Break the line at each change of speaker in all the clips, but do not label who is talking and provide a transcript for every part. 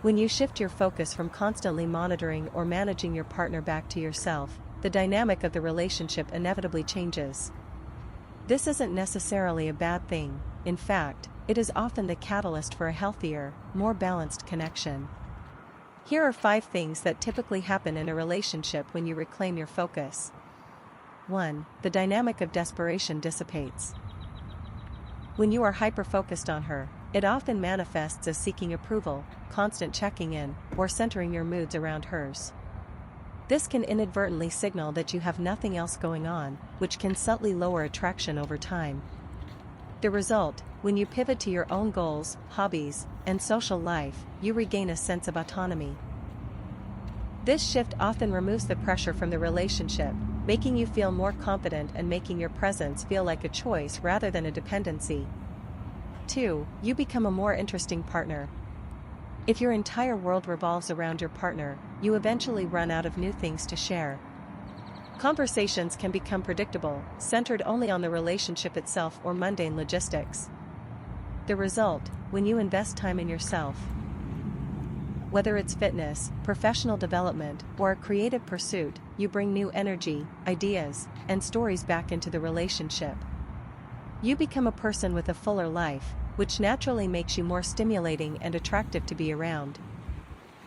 When you shift your focus from constantly monitoring or managing your partner back to yourself, the dynamic of the relationship inevitably changes. This isn't necessarily a bad thing. In fact, it is often the catalyst for a healthier, more balanced connection. Here are 5 things that typically happen in a relationship when you reclaim your focus. 1. The dynamic of desperation dissipates. When you are hyper-focused on her, it often manifests as seeking approval, constant checking in, or centering your moods around hers. This can inadvertently signal that you have nothing else going on, which can subtly lower attraction over time. The result, when you pivot to your own goals, hobbies, and social life, you regain a sense of autonomy. This shift often removes the pressure from the relationship, making you feel more confident and making your presence feel like a choice rather than a dependency. 2. You become a more interesting partner. If your entire world revolves around your partner, you eventually run out of new things to share. Conversations can become predictable, centered only on the relationship itself or mundane logistics. The result, when you invest time in yourself, whether it's fitness, professional development, or a creative pursuit, you bring new energy, ideas, and stories back into the relationship. You become a person with a fuller life, which naturally makes you more stimulating and attractive to be around.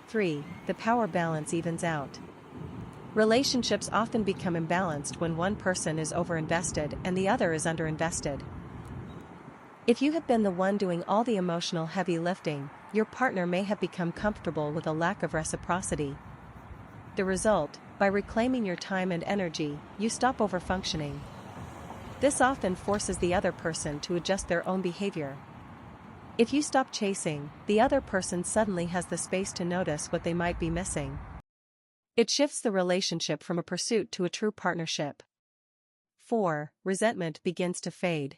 3. The power balance evens out. Relationships often become imbalanced when one person is overinvested and the other is underinvested. If you have been the one doing all the emotional heavy lifting, your partner may have become comfortable with a lack of reciprocity. The result, by reclaiming your time and energy, you stop overfunctioning. This often forces the other person to adjust their own behavior. If you stop chasing, the other person suddenly has the space to notice what they might be missing. It shifts the relationship from a pursuit to a true partnership. 4. Resentment begins to fade.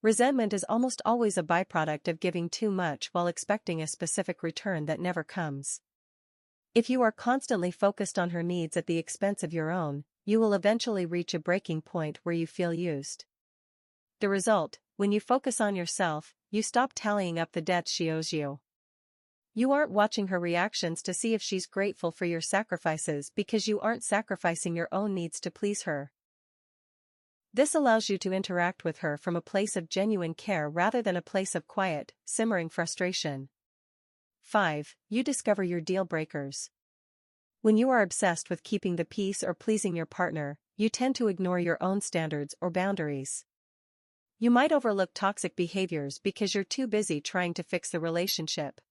Resentment is almost always a byproduct of giving too much while expecting a specific return that never comes. If you are constantly focused on her needs at the expense of your own, you will eventually reach a breaking point where you feel used. The result, when you focus on yourself, you stop tallying up the debts she owes you. You aren't watching her reactions to see if she's grateful for your sacrifices because you aren't sacrificing your own needs to please her. This allows you to interact with her from a place of genuine care rather than a place of quiet, simmering frustration. 5. You discover your deal breakers. When you are obsessed with keeping the peace or pleasing your partner, you tend to ignore your own standards or boundaries. You might overlook toxic behaviors because you're too busy trying to fix the relationship.